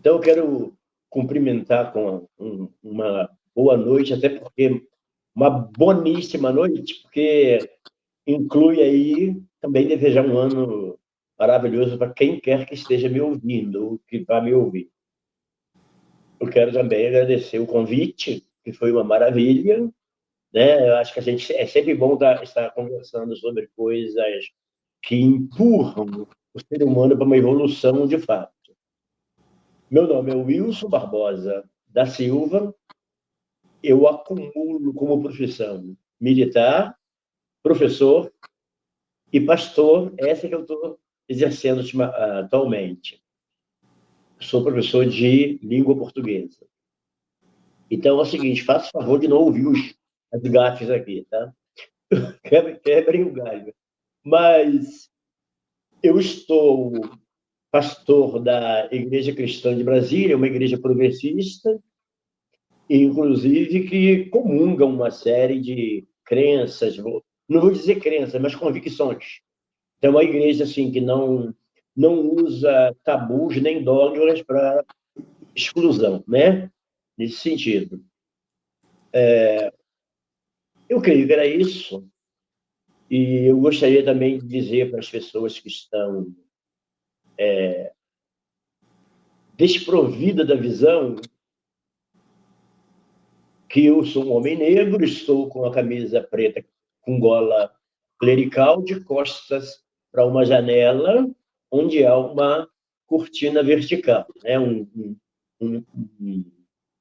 Então, eu quero cumprimentar com uma boa noite, até porque uma boníssima noite, porque inclui aí também desejar um ano maravilhoso para quem quer que esteja me ouvindo, ou que vá me ouvir. Eu quero também agradecer o convite, que foi uma maravilha, né? Eu acho que é sempre bom estar conversando sobre coisas que empurram o ser humano para uma evolução de fato. Meu nome é Wilson Barbosa da Silva. Eu acumulo como profissão militar, professor e pastor. Essa que eu estou exercendo atualmente. Sou professor de língua portuguesa. Então é o seguinte, faça favor de não ouvir as gafes aqui, tá? Quebrem o galho. Mas eu estou pastor da Igreja Cristã de Brasília, uma igreja progressista, inclusive que comunga uma série de crenças, não vou dizer crenças, mas convicções. Então, é uma igreja assim, que não usa tabus nem dogmas para exclusão, né? Nesse sentido. Eu creio que era isso, e eu gostaria também de dizer para as pessoas que estão desprovidas da visão que eu sou um homem negro, estou com a camisa preta com gola clerical, de costas para uma janela onde há uma cortina vertical, né?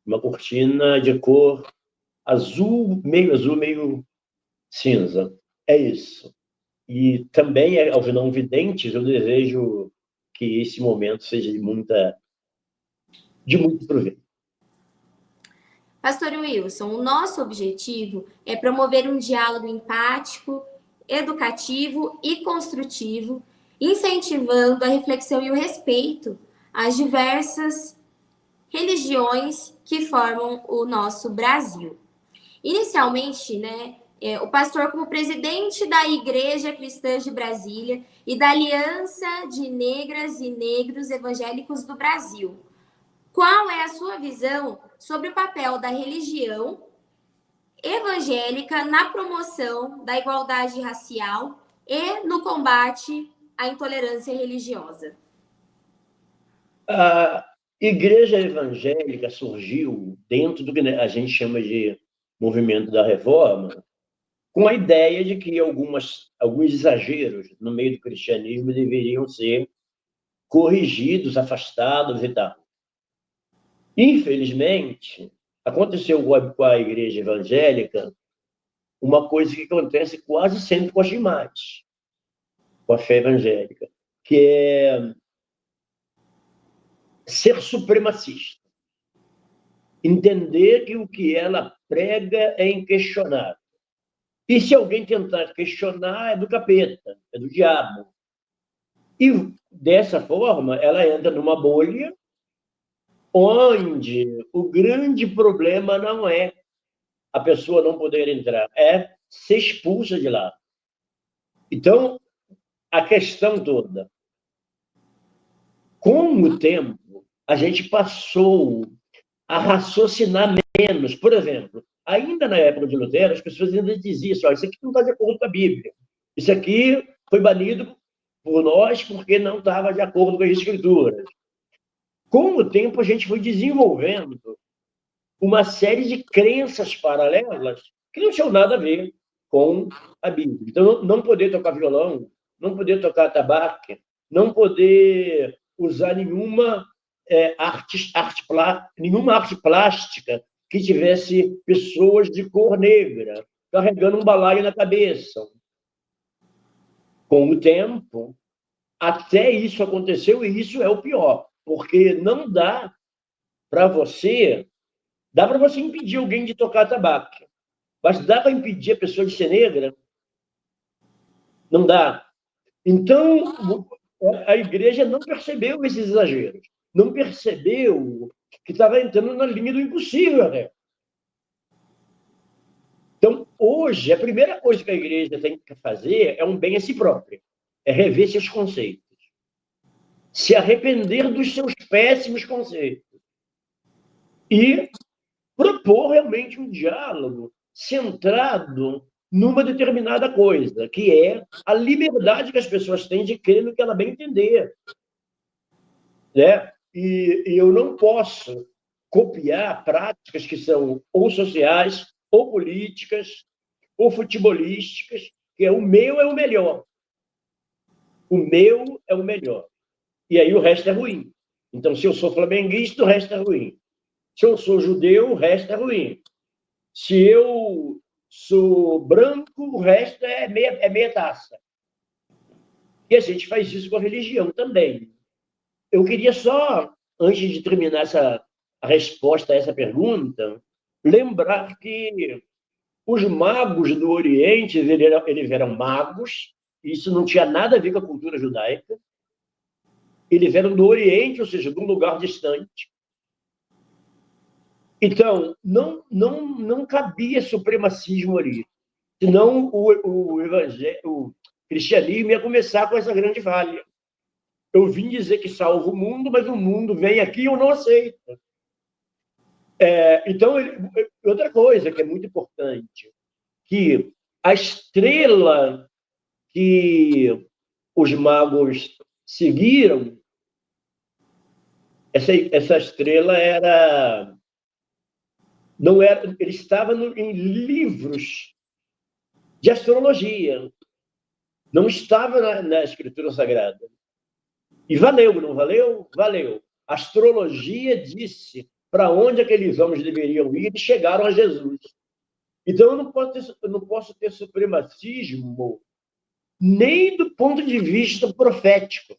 Uma cortina de cor azul, meio cinza. É isso. E também, aos não videntes, eu desejo que esse momento seja de muito proveito. Pastor Wilson, o nosso objetivo é promover um diálogo empático, educativo e construtivo, incentivando a reflexão e o respeito às diversas religiões que formam o nosso Brasil. Inicialmente, o pastor, como presidente da Igreja Cristã de Brasília e da Aliança de Negras e Negros Evangélicos do Brasil, qual é a sua visão sobre o papel da religião evangélica na promoção da igualdade racial e no combate à intolerância religiosa? A igreja evangélica surgiu dentro do que a gente chama de movimento da reforma, com a ideia de que alguns exageros no meio do cristianismo deveriam ser corrigidos, afastados e tal. Infelizmente, aconteceu com a igreja evangélica uma coisa que acontece quase sempre com as demais, com a fé evangélica, que é ser supremacista. Entender que o que ela prega é inquestionável. E se alguém tentar questionar, é do capeta, é do diabo. E, dessa forma, ela entra numa bolha onde o grande problema não é a pessoa não poder entrar, é ser expulsa de lá. Então, a questão toda, com o tempo, a gente passou a raciocinar menos. Por exemplo, ainda na época de Lutero, as pessoas ainda diziam assim, isso aqui não está de acordo com a Bíblia. Isso aqui foi banido por nós porque não estava de acordo com as Escrituras. Com o tempo, a gente foi desenvolvendo uma série de crenças paralelas que não tinham nada a ver com a Bíblia. Então, não poder tocar violão, não poder tocar tabaco, não poder usar nenhuma nenhuma arte plástica que tivesse pessoas de cor negra carregando um balaio na cabeça. Com o tempo, até isso aconteceu, e isso é o pior, porque não dá para você... Dá para você impedir alguém de tocar tabaco, mas dá para impedir a pessoa de ser negra? Não dá. Então, a igreja não percebeu esses exageros, não percebeu que estava entrando na linha do impossível, né? Então, hoje, a primeira coisa que a igreja tem que fazer é um bem a si própria, é rever seus conceitos, se arrepender dos seus péssimos conceitos. E propor realmente um diálogo centrado numa determinada coisa, que é a liberdade que as pessoas têm de crer no que ela bem entender. Né? E eu não posso copiar práticas que são ou sociais, ou políticas, ou futebolísticas, que é o meu é o melhor. O meu é o melhor. E aí o resto é ruim. Então, se eu sou flamenguista, o resto é ruim. Se eu sou judeu, o resto é ruim. Se eu sou branco, o resto é meia taça. E a gente faz isso com a religião também. Eu queria só, antes de terminar a resposta a essa pergunta, lembrar que os magos do Oriente, eles eram magos, isso não tinha nada a ver com a cultura judaica, eles eram do Oriente, ou seja, de um lugar distante. Então, não cabia supremacismo ali, senão o cristianismo ia começar com essa grande falha. Eu vim dizer que salvo o mundo, mas o mundo vem aqui e eu não aceito. Então, outra coisa que é muito importante, que a estrela que os magos seguiram, essa estrela não era, ele estava em livros de astrologia, não estava na escritura sagrada. E valeu, não valeu? Valeu. A astrologia disse para onde aqueles homens deveriam ir e chegaram a Jesus. Então, eu não posso ter supremacismo nem do ponto de vista profético,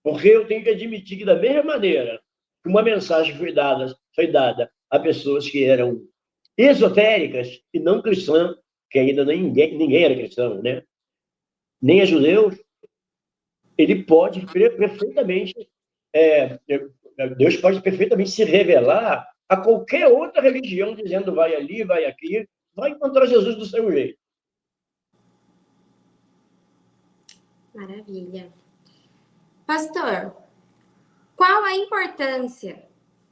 porque eu tenho que admitir que, da mesma maneira que uma mensagem foi dada a pessoas que eram esotéricas e não cristãs, que ainda ninguém era cristão, né? Nem a judeus, ele pode perfeitamente, Deus pode perfeitamente se revelar a qualquer outra religião, dizendo vai ali, vai aqui, vai encontrar Jesus do seu jeito. Maravilha. Pastor, qual a importância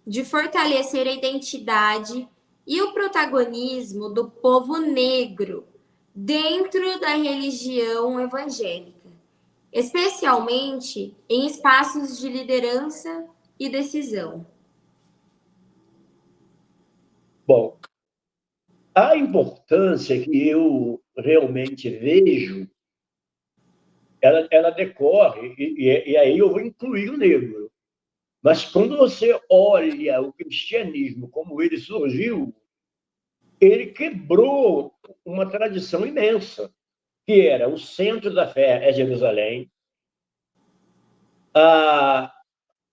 de fortalecer a identidade e o protagonismo do povo negro dentro da religião evangélica, especialmente em espaços de liderança e decisão? Bom, a importância que eu realmente vejo, ela decorre, e aí eu vou incluir o negro. Mas quando você olha o cristianismo como ele surgiu, ele quebrou uma tradição imensa, que era o centro da fé é Jerusalém,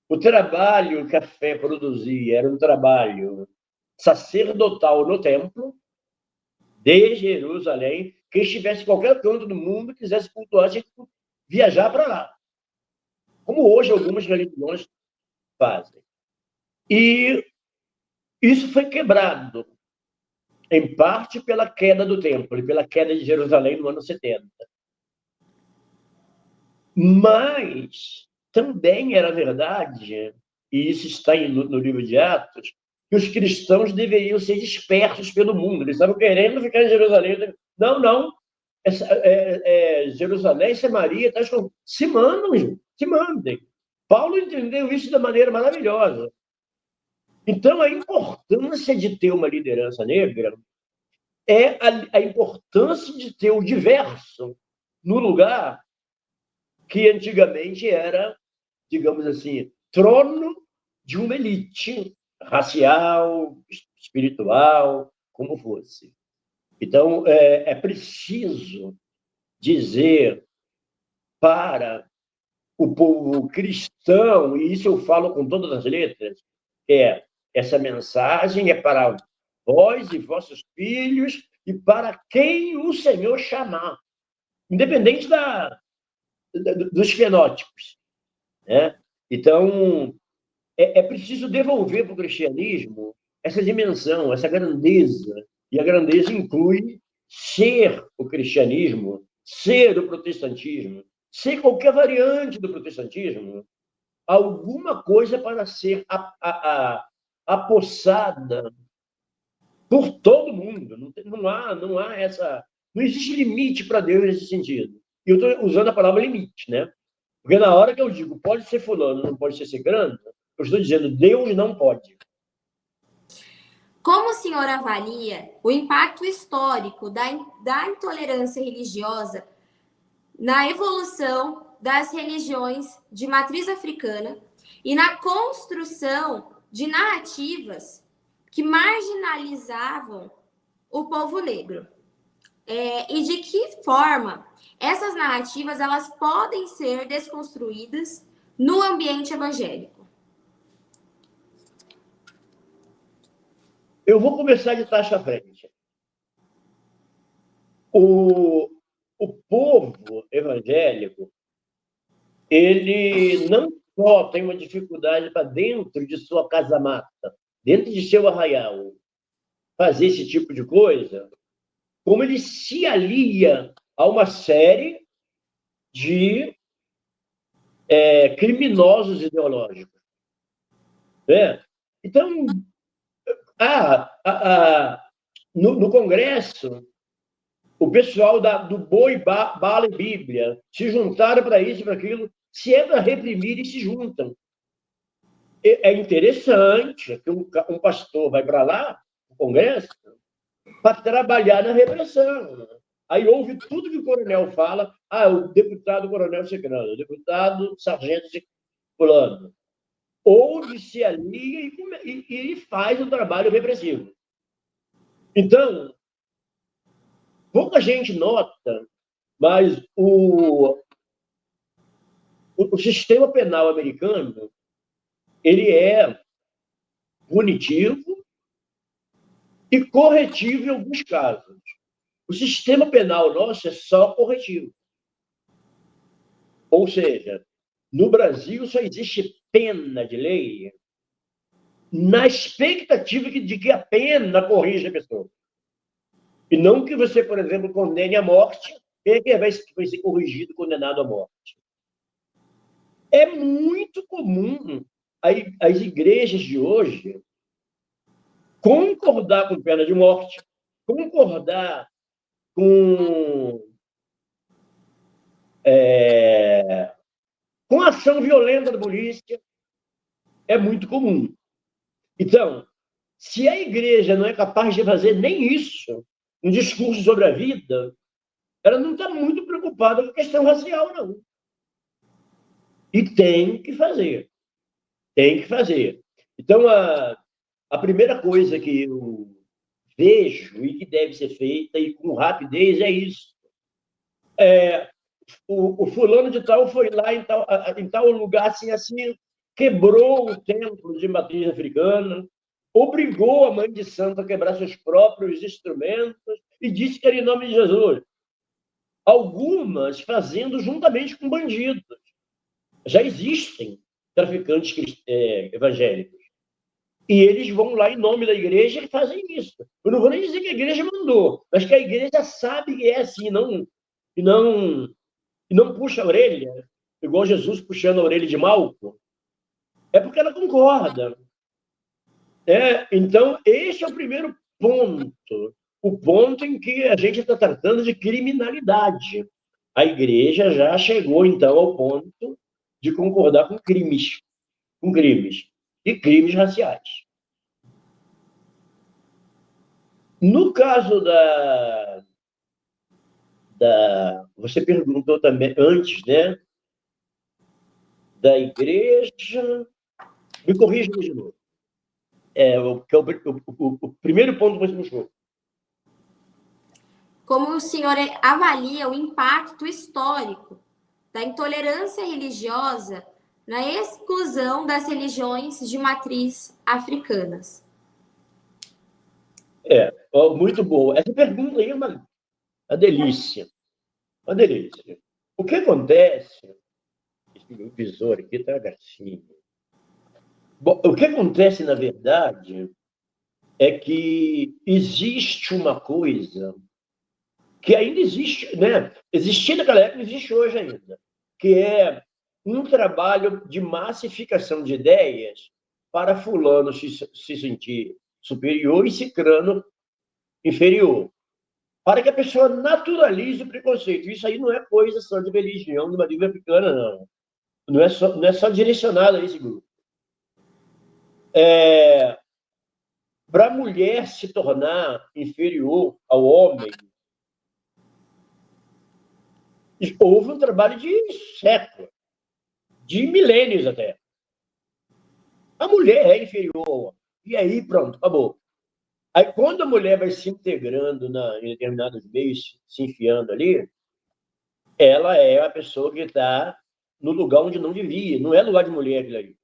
o trabalho que a fé produzia era um trabalho sacerdotal no templo, de Jerusalém. Quem estivesse em qualquer canto do mundo, quisesse cultuar, tinha que viajar para lá. Como hoje algumas religiões fazem. E isso foi quebrado, em parte pela queda do templo e pela queda de Jerusalém no ano 70. Mas também era verdade, e isso está no livro de Atos, que os cristãos deveriam ser dispersos pelo mundo. Eles estavam querendo ficar em Jerusalém. Não. Jerusalém, Samaria, se mandam, se mandem. Paulo entendeu isso da maneira maravilhosa. Então, a importância de ter uma liderança negra é a importância de ter o diverso no lugar que antigamente era, digamos assim, trono de uma elite racial, espiritual, como fosse. Então, é preciso dizer para o povo cristão, e isso eu falo com todas as letras, essa mensagem é para vós e vossos filhos e para quem o Senhor chamar, independente dos fenótipos. Né? Então, é preciso devolver para o cristianismo essa dimensão, essa grandeza, e a grandeza inclui ser o cristianismo, ser o protestantismo, ser qualquer variante do protestantismo, alguma coisa para ser apossada por todo mundo. Não há essa... Não existe limite para Deus nesse sentido. E eu estou usando a palavra limite, né? Porque na hora que eu digo pode ser fulano, não pode ser ciclano, eu estou dizendo Deus não pode. Como o senhor avalia o impacto histórico da intolerância religiosa na evolução das religiões de matriz africana e na construção de narrativas que marginalizavam o povo negro? E de que forma essas narrativas elas podem ser desconstruídas no ambiente evangélico? Eu vou começar de trás para frente. O povo evangélico, ele não só tem uma dificuldade para dentro de sua casa-mata, dentro de seu arraial, fazer esse tipo de coisa, como ele se alia a uma série de criminosos ideológicos. Né? Então, no Congresso, o pessoal do boi, bala e Bíblia se juntaram para isso e para aquilo. Se é para reprimir, eles se juntam. É interessante que um pastor vai para lá, no Congresso, para trabalhar na repressão. Aí ouve tudo que o coronel fala, o deputado coronel ciclano, o deputado sargento fulano. Ouve-se ali e faz o trabalho repressivo. Então, pouca gente nota, mas o sistema penal americano ele é punitivo e corretivo em alguns casos. O sistema penal nosso é só corretivo. Ou seja, no Brasil só existe pena de lei na expectativa de que a pena corrija a pessoa. E não que você, por exemplo, condene à morte e que vai ser corrigido, condenado à morte. É muito comum as igrejas de hoje concordar com pena de morte, concordar com ação violenta da polícia. É muito comum. Então, se a igreja não é capaz de fazer nem isso, um discurso sobre a vida, ela não está muito preocupada com a questão racial, não. E tem que fazer. Tem que fazer. Então, a primeira coisa que eu vejo e que deve ser feita, e com rapidez, é isso. O fulano de tal foi lá em tal lugar, assim, quebrou o templo de matriz africana, obrigou a mãe de santo a quebrar seus próprios instrumentos e disse que era em nome de Jesus. Algumas fazendo juntamente com bandidos. Já existem traficantes evangélicos. E eles vão lá em nome da igreja e fazem isso. Eu não vou nem dizer que a igreja mandou, mas que a igreja sabe que é assim, e não puxa a orelha, igual Jesus puxando a orelha de Malco. É porque ela concorda. Então, esse é o primeiro ponto. O ponto em que a gente está tratando de criminalidade. A igreja já chegou, então, ao ponto de concordar com crimes e crimes raciais. No caso você perguntou também antes, né? Da igreja. Me corrija de novo. O primeiro ponto que você puxou. Como o senhor avalia o impacto histórico da intolerância religiosa na exclusão das religiões de matriz africanas? Muito boa. Essa pergunta aí é uma delícia. Uma delícia. O que acontece... O visor aqui está gatinho. Bom, o que acontece, na verdade, é que existe uma coisa que ainda existe, né? Existia naquela época, existe hoje ainda, que é um trabalho de massificação de ideias para fulano se sentir superior e cicrano inferior, para que a pessoa naturalize o preconceito. Isso aí não é coisa só de religião de uma língua africana, não. Não é só direcionado a esse grupo. Para a mulher se tornar inferior ao homem, houve um trabalho de séculos, de milênios até. A mulher é inferior ao homem. E aí, pronto, acabou. Aí, quando a mulher vai se integrando em determinados meios, se enfiando ali, ela é a pessoa que está no lugar onde não devia. Não é lugar de mulher aquilo ali.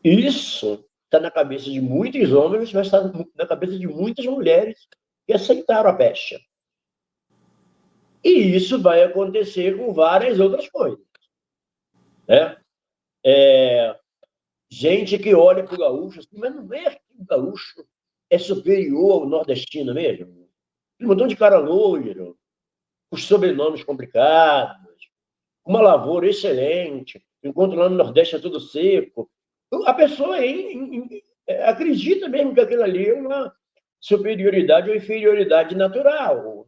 Isso está na cabeça de muitos homens, mas está na cabeça de muitas mulheres que aceitaram a pecha. E isso vai acontecer com várias outras coisas. Né? Gente que olha para o gaúcho assim, mas não é que o gaúcho é superior ao nordestino mesmo? Um montão de cara loiro, os sobrenomes complicados, uma lavoura excelente, enquanto lá no Nordeste é tudo seco. A pessoa acredita mesmo que aquilo ali é uma superioridade ou inferioridade natural.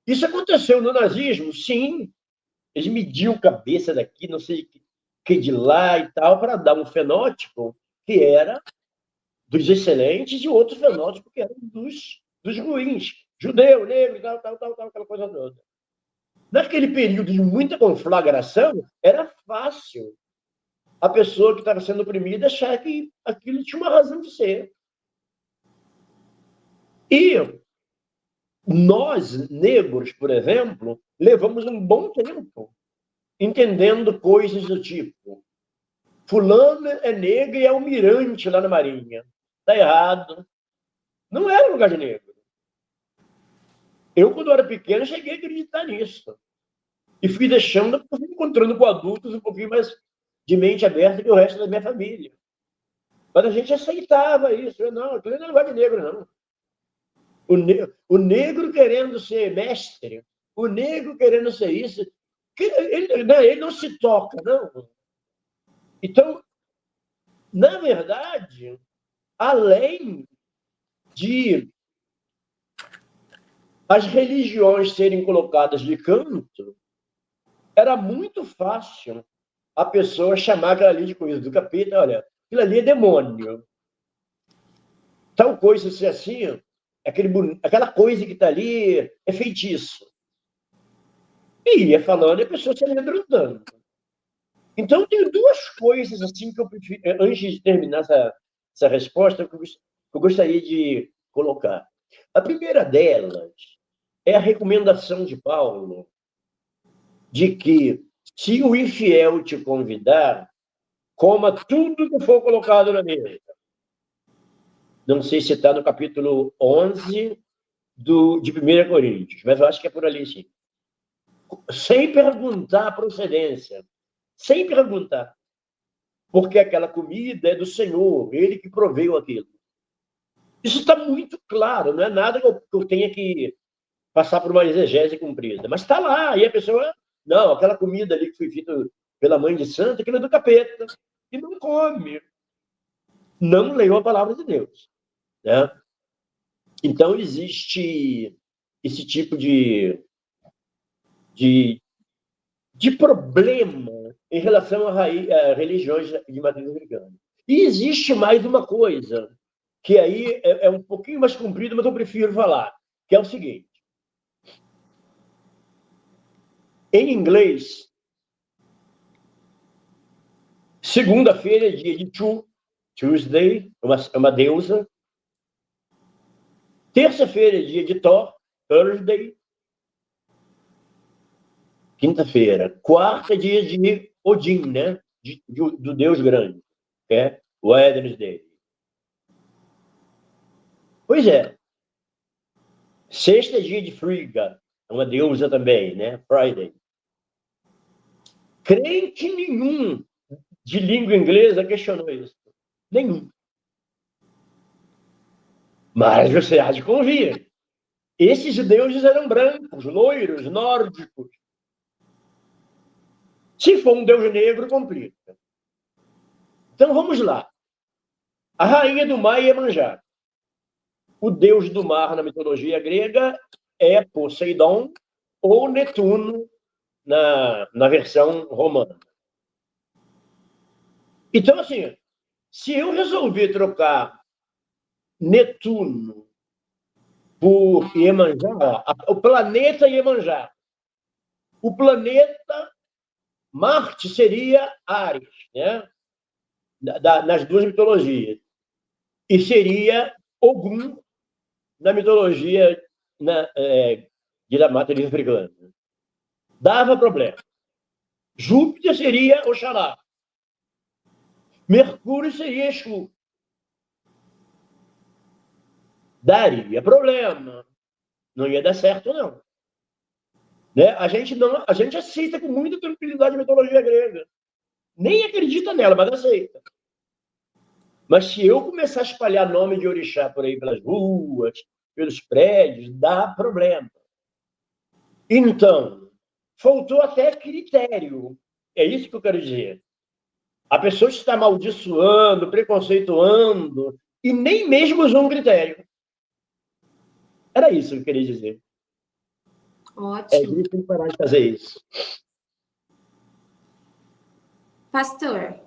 Isso aconteceu no nazismo, sim. Eles mediam cabeça daqui, não sei o que de lá e tal, para dar um fenótipo que era dos excelentes e outro fenótipo que era dos ruins. Judeu, negro, tal, aquela coisa toda. Naquele período de muita conflagração, era fácil a pessoa que estava sendo oprimida achar que aquilo tinha uma razão de ser. E nós, negros, por exemplo, levamos um bom tempo entendendo coisas do tipo: fulano é negro e é almirante lá na Marinha. Está errado. Não era lugar de negro. Eu, quando era pequeno, cheguei a acreditar nisso. E fui deixando, fui encontrando com adultos um pouquinho mais de mente aberta que o resto da minha família. Mas a gente aceitava isso. Não, aquilo não é lugar de negro, não. O negro querendo ser mestre, o negro querendo ser isso, ele não se toca, não. Então, na verdade, além de as religiões serem colocadas de canto, era muito fácil a pessoa chamar aquela ali de coisa do capeta. Olha, aquilo ali é demônio. Tal coisa, se assim, aquela coisa que está ali é feitiço. E ia falando e a pessoa se amedrontando. Então, tem duas coisas assim que eu prefiro, antes de terminar essa resposta, que eu gostaria de colocar. A primeira delas é a recomendação de Paulo de que, se o infiel te convidar, coma tudo que for colocado na mesa. Não sei se está no capítulo 11 de 1 Coríntios, mas eu acho que é por ali, sim. Sem perguntar a procedência. Sem perguntar. Porque aquela comida é do Senhor, Ele que proveu aquilo. Isso está muito claro, não é nada que eu tenha que passar por uma exegese cumprida. Mas está lá, e a pessoa... Não, aquela comida ali que foi feita pela mãe de santo, aquilo é do capeta. E não come. Não leu a palavra de Deus. Né? Então, existe esse tipo de problema em relação a religiões de matriz americana. E existe mais uma coisa, que aí é um pouquinho mais comprido, mas eu prefiro falar, que é o seguinte. Em inglês, segunda-feira é dia de Tuesday, uma deusa. Terça-feira é dia de Thor, Thursday. Quinta-feira. Quarta é dia de Odin, né? Do Deus grande, que é Wednesday. Pois é. Sexta é dia de Frigga, uma deusa também, né? Friday. Crente nenhum de língua inglesa questionou isso. Nenhum. Mas você há de convir. Esses deuses eram brancos, loiros, nórdicos. Se for um deus negro, complica. Então, vamos lá. A rainha do mar é Iemanjá. O deus do mar na mitologia grega é Poseidon ou Netuno na versão romana. Então, assim, se eu resolver trocar Netuno por Iemanjá, o planeta Iemanjá, o planeta Marte seria Áries, né? Nas duas mitologias. E seria Ogum na mitologia de da matriz africana. Dava problema. Júpiter seria Oxalá. Mercúrio seria Exu. Daria problema. Não ia dar certo, não. Né? A gente aceita com muita tranquilidade a mitologia grega. Nem acredita nela, mas aceita. Mas se eu começar a espalhar nome de orixá por aí pelas ruas, pelos prédios, dá problema. Então, faltou até critério. É isso que eu quero dizer. A pessoa está amaldiçoando, preconceituando, e nem mesmo usou um critério. Era isso que eu queria dizer. Ótimo. A gente tem que parar de fazer isso. Pastor,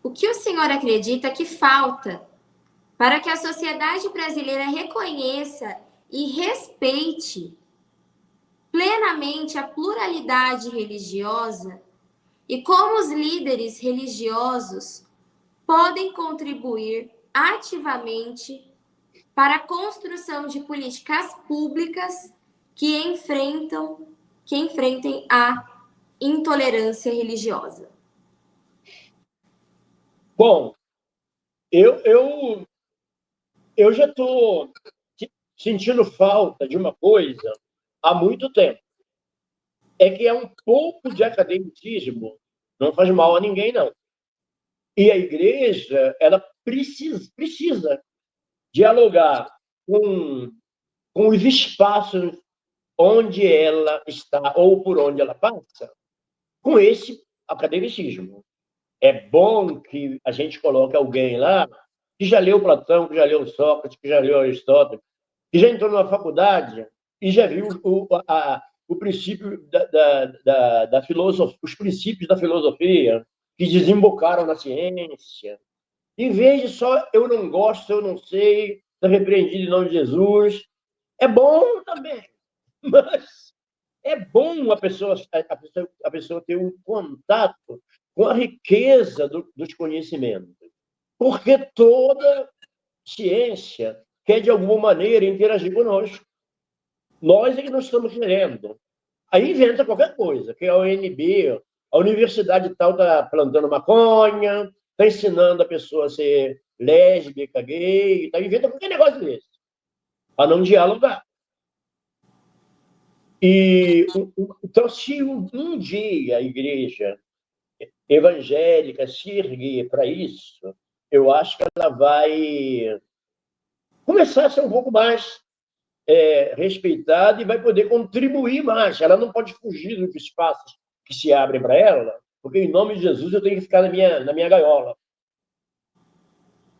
o que o senhor acredita que falta para que a sociedade brasileira reconheça e respeite plenamente a pluralidade religiosa e como os líderes religiosos podem contribuir ativamente para a construção de políticas públicas que enfrentem a intolerância religiosa? Bom, eu já estou sentindo falta de uma coisa há muito tempo. É que é um pouco de academicismo, não faz mal a ninguém, não. E a igreja, ela precisa dialogar com os espaços onde ela está ou por onde ela passa, com esse academicismo. É bom que a gente coloque alguém lá que já leu Platão, que já leu Sócrates, que já leu Aristóteles, que já entrou numa faculdade e já viu o princípio da filosofia, os princípios da filosofia que desembocaram na ciência. Em vez de só eu não gosto, eu não sei, estou repreendido em nome de Jesus. É bom também, mas é bom a pessoa ter um contato com a riqueza dos conhecimentos. Porque toda ciência quer, de alguma maneira, interagir conosco. Nós é que não estamos querendo. Aí inventa qualquer coisa, que é a UNB, a universidade tal está plantando maconha, está ensinando a pessoa a ser lésbica, gay, tá, inventa qualquer negócio desse, para não dialogar. Então, se um dia a igreja evangélica se erguer para isso, eu acho que ela vai começar a ser um pouco mais respeitada e vai poder contribuir mais. Ela não pode fugir dos espaços que se abrem para ela, porque, em nome de Jesus, eu tenho que ficar na minha gaiola.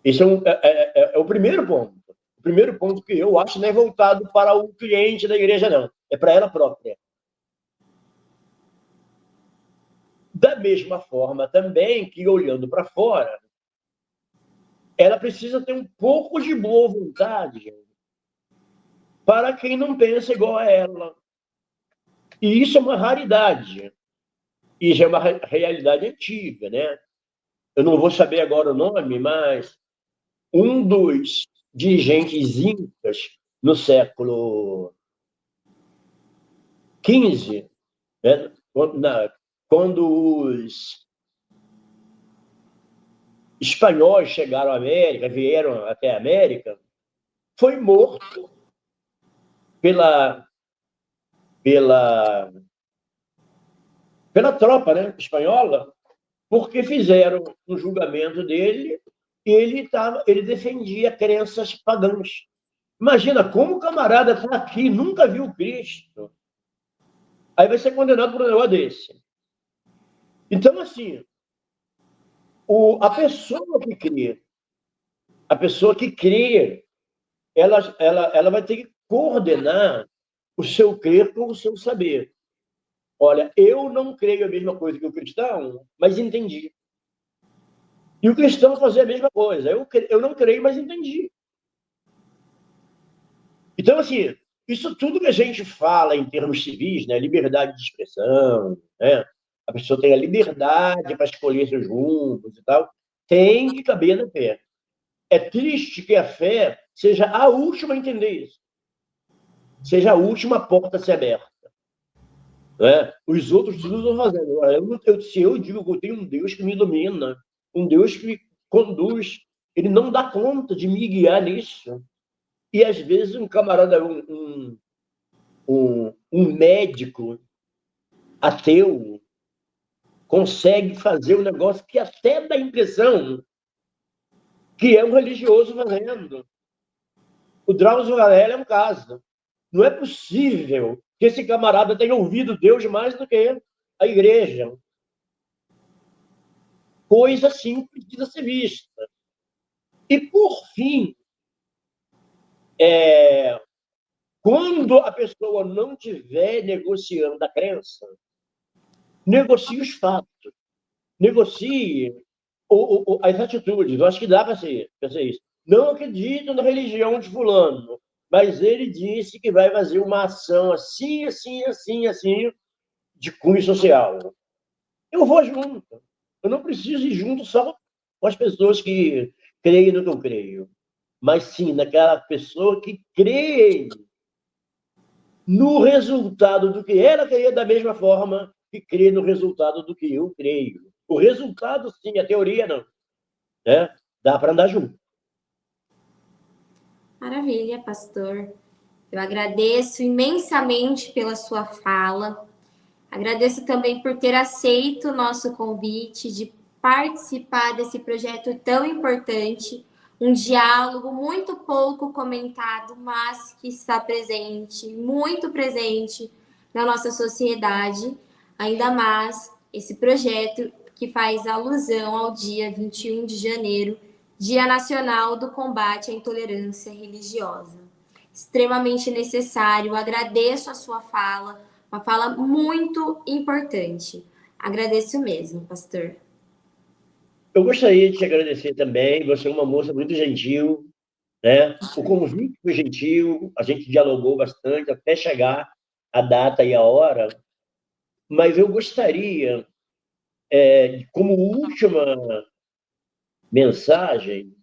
Esse é o primeiro ponto. O primeiro ponto que eu acho não é voltado para o cliente da igreja, não. É para ela própria. Da mesma forma, também, que, olhando para fora, ela precisa ter um pouco de boa vontade para quem não pensa igual a ela. E isso é uma raridade. E já é uma realidade antiga, né? Eu não vou saber agora o nome, mas um dos dirigentes incas no século XV, né? Quando os espanhóis chegaram à América, vieram até a América, foi morto pela tropa, né, espanhola, porque fizeram um julgamento dele e ele defendia crenças pagãs. Imagina como o camarada está aqui, nunca viu Cristo. Aí vai ser condenado por um negócio desse. Então, assim, a pessoa que crê, ela vai ter que coordenar o seu crer com o seu saber. Olha, eu não creio a mesma coisa que o cristão, mas entendi. E o cristão fazer a mesma coisa. Eu não creio, mas entendi. Então, assim, isso tudo que a gente fala em termos civis, né? Liberdade de expressão, né? A pessoa tem a liberdade para escolher seus rumos e tal, tem que caber na fé. É triste que a fé seja a última a entender isso, seja a última porta a ser aberta. Né? Os outros tudo estão fazendo. Se eu digo que eu tenho um Deus que me domina, um Deus que me conduz, ele não dá conta de me guiar nisso. E às vezes um camarada, um médico ateu, consegue fazer um negócio que até dá a impressão que é um religioso fazendo. O Drauzio Varela é um caso. Não é possível que esse camarada tenha ouvido Deus mais do que a igreja. Coisa assim precisa ser vista. E, por fim, quando a pessoa não estiver negociando a crença, negocie os fatos, negocie as atitudes. Eu acho que dá para ser isso. Não acredito na religião de fulano, mas ele disse que vai fazer uma ação assim, assim, assim, assim, de cunho social. Eu vou junto. Eu não preciso ir junto só com as pessoas que creem no que eu creio, mas sim naquela pessoa que crê no resultado do que ela crê, da mesma forma que crê no resultado do que eu creio. O resultado, sim, a teoria não. Né? Dá para andar junto. Maravilha, pastor. Eu agradeço imensamente pela sua fala. Agradeço também por ter aceito o nosso convite de participar desse projeto tão importante, um diálogo muito pouco comentado, mas que está presente, muito presente na nossa sociedade, ainda mais esse projeto que faz alusão ao dia 21 de janeiro, Dia Nacional do Combate à Intolerância Religiosa. Extremamente necessário, agradeço a sua fala, uma fala muito importante. Agradeço mesmo, pastor. Eu gostaria de te agradecer também. Você é uma moça muito gentil, né? O convite foi gentil, a gente dialogou bastante até chegar a data e a hora. Mas eu gostaria, como última mensagem,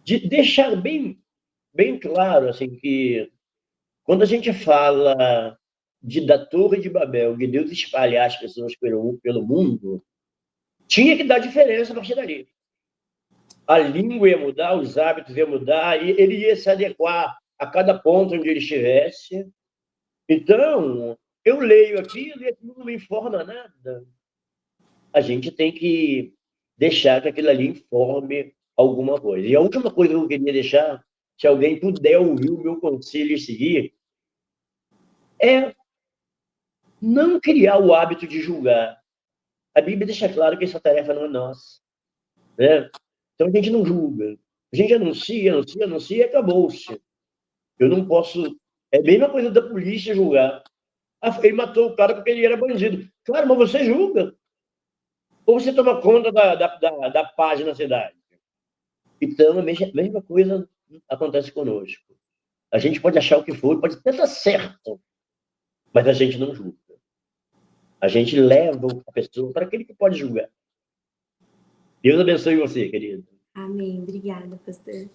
de deixar bem claro assim, que quando a gente fala da Torre de Babel, de Deus espalhar as pessoas pelo mundo, tinha que dar diferença a partir dali. A língua ia mudar, os hábitos iam mudar, e ele ia se adequar a cada ponto onde ele estivesse. Então, eu leio aquilo e aquilo não me informa nada. A gente tem que deixar que aquilo ali informe alguma coisa. E a última coisa que eu queria deixar, se alguém puder ouvir o meu conselho e seguir, é não criar o hábito de julgar. A Bíblia deixa claro que essa tarefa não é nossa. Né? Então a gente não julga. A gente anuncia e acabou-se. Eu não posso. É a mesma coisa da polícia julgar. Ah, ele matou o cara porque ele era bandido. Claro, mas você julga. Ou você toma conta da paz na cidade. Então, a mesma coisa acontece conosco. A gente pode achar o que for, pode até estar certo, mas a gente não julga. A gente leva a pessoa para aquele que pode julgar. Deus abençoe você, querido. Amém. Obrigada, pastor.